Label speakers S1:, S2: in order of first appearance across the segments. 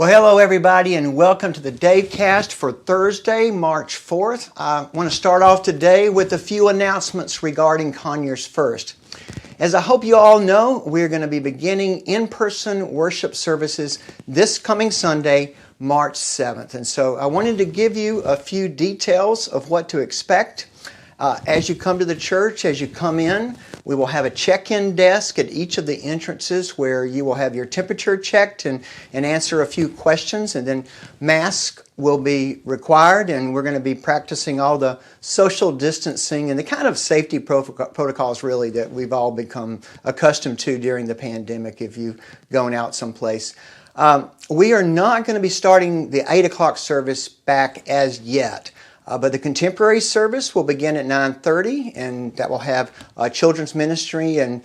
S1: Well, hello everybody and welcome to the DaveCast for Thursday, March 4th. I want to start off today with a few announcements regarding Conyers First. As I hope you all know, we're going to be beginning in-person worship services this coming Sunday, March 7th. And so I wanted to give you a few details of what to expect. As you come to the church, as you come in, we will have a check-in desk at each of the entrances where you will have your temperature checked and answer a few questions. And then masks will be required, and we're going to be practicing all the social distancing and the kind of safety protocols really that we've all become accustomed to during the pandemic if you've gone out someplace. We are not going to be starting the 8 o'clock service back as yet. But the contemporary service will begin at 9:30, and that will have children's ministry and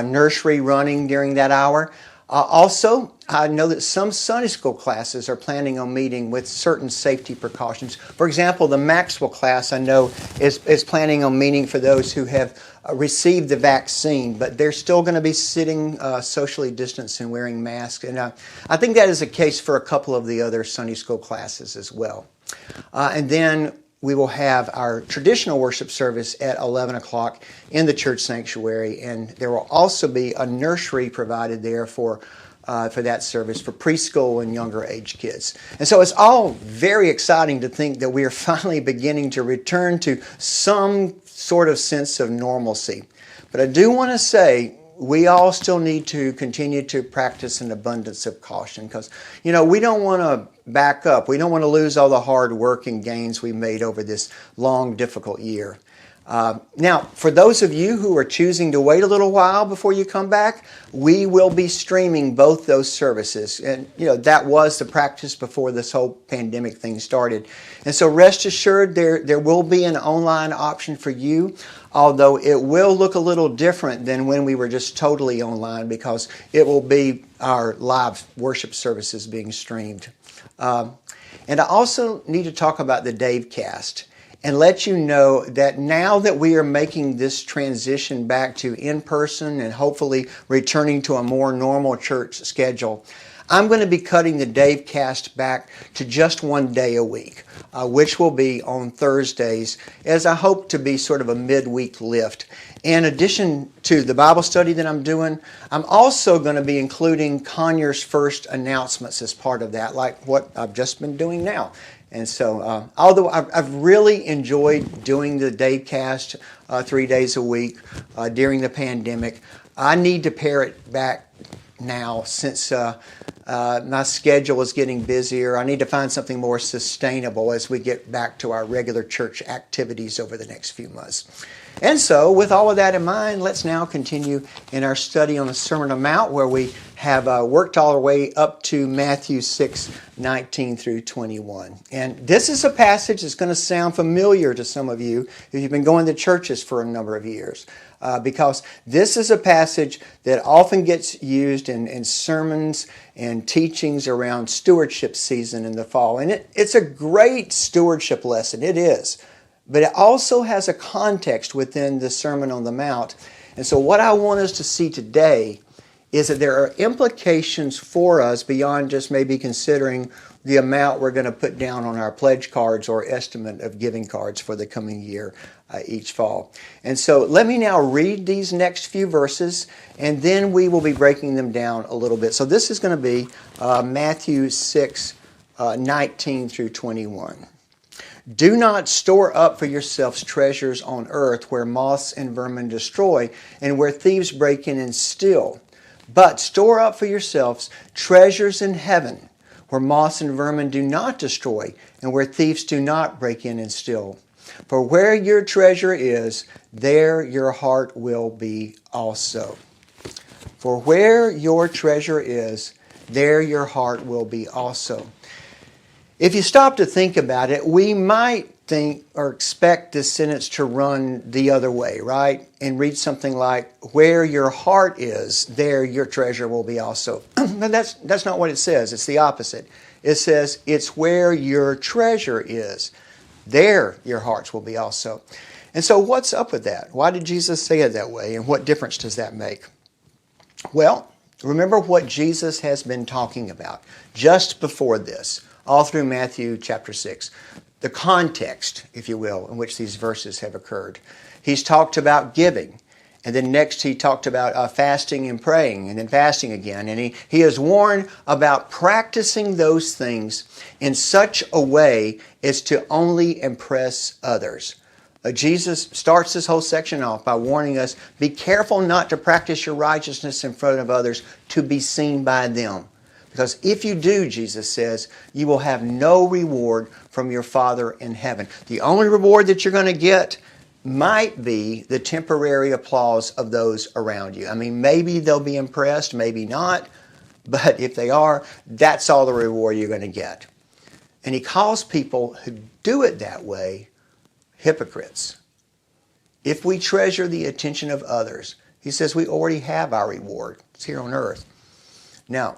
S1: nursery running during that hour. Also, I know that some Sunday school classes are planning on meeting with certain safety precautions. For example, the Maxwell class I know is planning on meeting for those who have received the vaccine, but they're still going to be sitting socially distanced and wearing masks. And I think that is the case for a couple of the other Sunday school classes as well. And then we will have our traditional worship service at 11 o'clock in the church sanctuary, and there will also be a nursery provided there for that service for preschool and younger age kids. And so it's all very exciting to think that we are finally beginning to return to some sort of sense of normalcy. But I do want to say, we all still need to continue to practice an abundance of caution because, we don't want to back up. We don't want to lose all the hard work and gains we made over this long, difficult year. Now, for those of you who are choosing to wait a little while before you come back, we will be streaming both those services. And, that was the practice before this whole pandemic thing started. And so rest assured there will be an online option for you, although it will look a little different than when we were just totally online because it will be our live worship services being streamed. And I also need to talk about the DaveCast and let you know that now that we are making this transition back to in-person and hopefully returning to a more normal church schedule, I'm going to be cutting the DaveCast back to just one day a week, which will be on Thursdays, as I hope to be sort of a midweek lift. In addition to the Bible study that I'm doing, I'm also going to be including Conyers First announcements as part of that, like what I've just been doing now. And so, although I've really enjoyed doing the DaveCast 3 days a week during the pandemic, I need to pare it back now since my schedule is getting busier. I need to find something more sustainable as we get back to our regular church activities over the next few months. And so, with all of that in mind, let's now continue in our study on the Sermon on the Mount, where we have worked all our way up to Matthew 6:19 through 21. And this is a passage that's going to sound familiar to some of you if you've been going to churches for a number of years, because this is a passage that often gets used in sermons and teachings around stewardship season in the fall. And it's a great stewardship lesson, it is. But it also has a context within the Sermon on the Mount. And so what I want us to see today is that there are implications for us beyond just maybe considering the amount we're going to put down on our pledge cards or estimate of giving cards for the coming year each fall. And so let me now read these next few verses, and then we will be breaking them down a little bit. So this is going to be Matthew 6:19 through 21. Do not store up for yourselves treasures on earth where moths and vermin destroy and where thieves break in and steal. But store up for yourselves treasures in heaven where moths and vermin do not destroy and where thieves do not break in and steal. For where your treasure is, there your heart will be also. For where your treasure is, there your heart will be also. If you stop to think about it, we might think or expect this sentence to run the other way, right? And read something like, where your heart is, there your treasure will be also. But that's not what it says. It's the opposite. It says, it's where your treasure is, there your hearts will be also. And so what's up with that? Why did Jesus say it that way? And what difference does that make? Well, Remember what Jesus has been talking about just before this, all through Matthew chapter 6. The context, if you will, in which these verses have occurred. He's talked about giving. And then next he talked about fasting and praying, and then fasting again. And he has warned about practicing those things in such a way as to only impress others. Jesus starts this whole section off by warning us, be careful not to practice your righteousness in front of others to be seen by them. Because if you do, Jesus says, you will have no reward from your Father in heaven. The only reward that you're going to get might be the temporary applause of those around you. I mean, maybe they'll be impressed, maybe not. But if they are, that's all the reward you're going to get. And he calls people who do it that way hypocrites. If we treasure the attention of others, he says we already have our reward. It's here on earth. Now,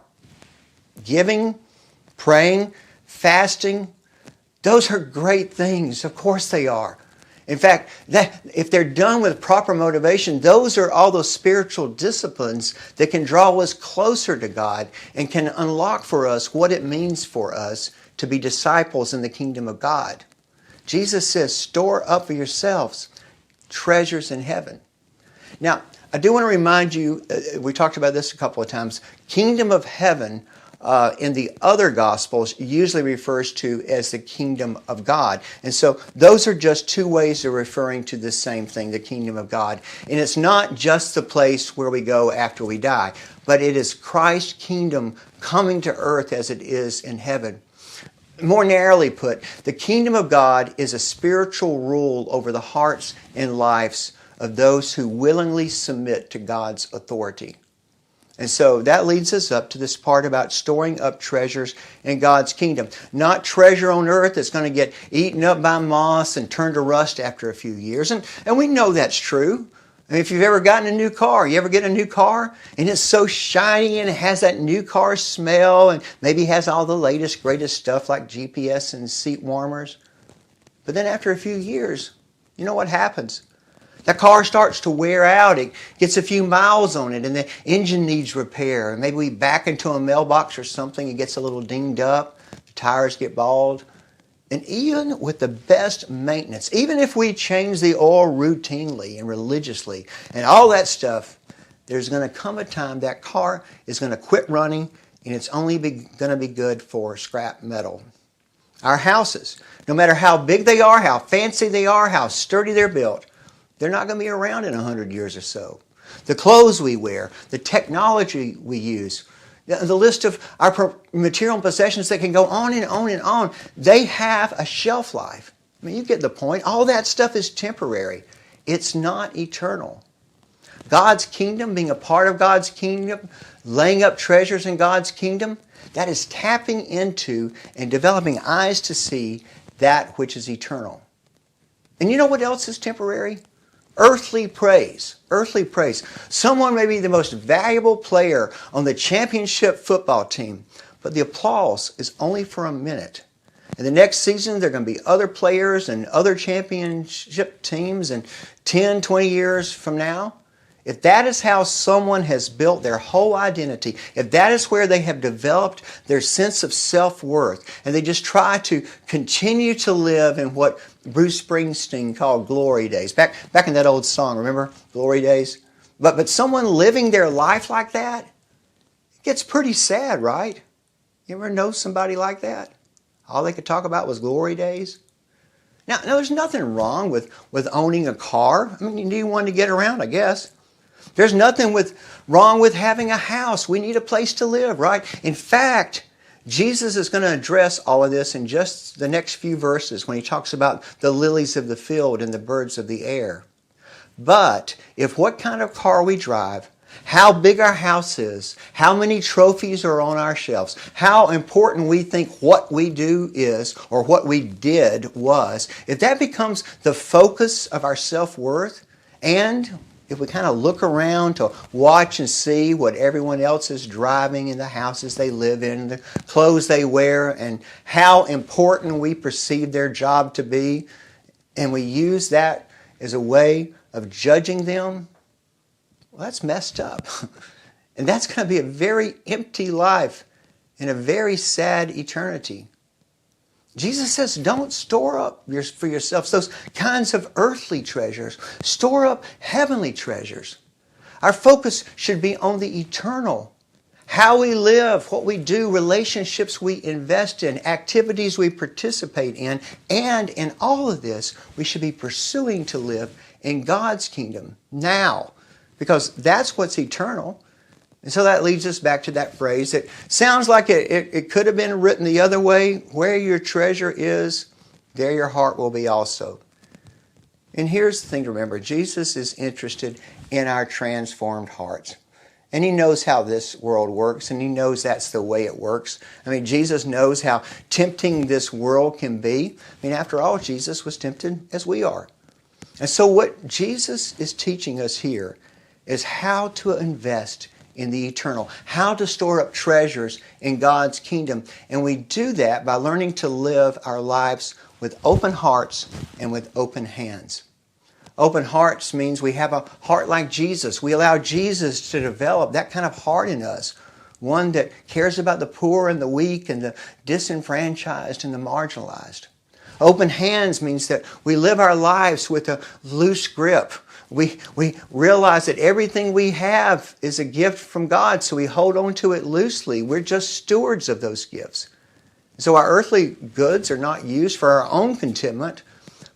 S1: giving, praying, fasting, those are great things. Of course they are. In fact, if they're done with proper motivation, those are all those spiritual disciplines that can draw us closer to God and can unlock for us what it means for us to be disciples in the kingdom of God. Jesus says, store up for yourselves treasures in heaven. Now, I do want to remind you, we talked about this a couple of times, kingdom of heaven in the other Gospels usually refers to as the kingdom of God. And so those are just two ways of referring to the same thing, the kingdom of God. And it's not just the place where we go after we die, but it is Christ's kingdom coming to earth as it is in heaven. More narrowly put, the kingdom of God is a spiritual rule over the hearts and lives of those who willingly submit to God's authority. And so that leads us up to this part about storing up treasures in God's kingdom. Not treasure on earth that's going to get eaten up by moths and turn to rust after a few years. And we know that's true. I mean, if you've ever gotten a new car, you ever get a new car and it's so shiny and it has that new car smell and maybe has all the latest, greatest stuff like GPS and seat warmers. But then after a few years, you know what happens? That car starts to wear out. It gets a few miles on it and the engine needs repair. Maybe we back into a mailbox or something, it gets a little dinged up, the tires get bald. And even with the best maintenance, even if we change the oil routinely and religiously and all that stuff, there's going to come a time that car is going to quit running and it's only going to be good for scrap metal. Our houses, no matter how big they are, how fancy they are, how sturdy they're built, they're not going to be around in 100 years or so. The clothes we wear, the technology we use, the list of our material possessions that can go on and on and on, they have a shelf life. I mean, you get the point. All that stuff is temporary. It's not eternal. God's kingdom, being a part of God's kingdom, laying up treasures in God's kingdom, that is tapping into and developing eyes to see that which is eternal. And you know what else is temporary? Earthly praise. Earthly praise. Someone may be the most valuable player on the championship football team, but the applause is only for a minute. And the next season, there are going to be other players and other championship teams, and 10, 20 years from now, if that is how someone has built their whole identity, if that is where they have developed their sense of self-worth, and they just try to continue to live in what Bruce Springsteen called glory days. Back in that old song, remember? Glory days. But someone living their life like that, it gets pretty sad, right? You ever know somebody like that? All they could talk about was glory days. Now there's nothing wrong with owning a car. I mean, you need one to get around, I guess. There's nothing wrong with having a house. We need a place to live, right? In fact, Jesus is going to address all of this in just the next few verses when he talks about the lilies of the field and the birds of the air. But if what kind of car we drive, how big our house is, how many trophies are on our shelves, how important we think what we do is or what we did was, if that becomes the focus of our self-worth, and if we kind of look around to watch and see what everyone else is driving in the houses they live in, the clothes they wear, and how important we perceive their job to be, and we use that as a way of judging them, well, that's messed up. And that's going to be a very empty life and a very sad eternity. Jesus says, don't store up for yourselves those kinds of earthly treasures. Store up heavenly treasures. Our focus should be on the eternal. How we live, what we do, relationships we invest in, activities we participate in, and in all of this, we should be pursuing to live in God's kingdom now, because that's what's eternal. And so that leads us back to that phrase that sounds like it could have been written the other way. Where your treasure is, there your heart will be also. And here's the thing to remember. Jesus is interested in our transformed hearts. And He knows how this world works, and He knows that's the way it works. I mean, Jesus knows how tempting this world can be. I mean, after all, Jesus was tempted as we are. And so what Jesus is teaching us here is how to invest in the eternal, how to store up treasures in God's kingdom. And we do that by learning to live our lives with open hearts and with open hands. Open hearts means we have a heart like Jesus. We allow Jesus to develop that kind of heart in us, one that cares about the poor and the weak and the disenfranchised and the marginalized. Open hands means that we live our lives with a loose grip. We realize that everything we have is a gift from God, so we hold on to it loosely. We're just stewards of those gifts. So our earthly goods are not used for our own contentment,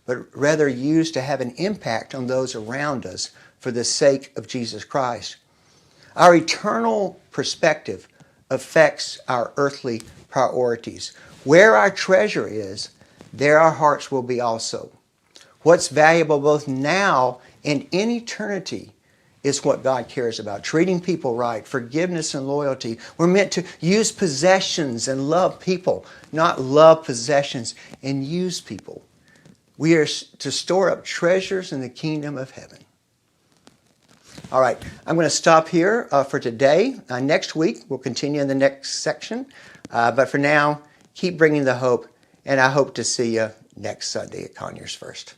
S1: but rather used to have an impact on those around us for the sake of Jesus Christ. Our eternal perspective affects our earthly priorities. Where our treasure is, there our hearts will be also. What's valuable both now and in eternity is what God cares about. Treating people right, forgiveness and loyalty. We're meant to use possessions and love people, not love possessions and use people. We are to store up treasures in the kingdom of heaven. All right, I'm going to stop here for today. Next week, we'll continue in the next section. But for now, keep bringing the hope, and I hope to see you next Sunday at Conyers First.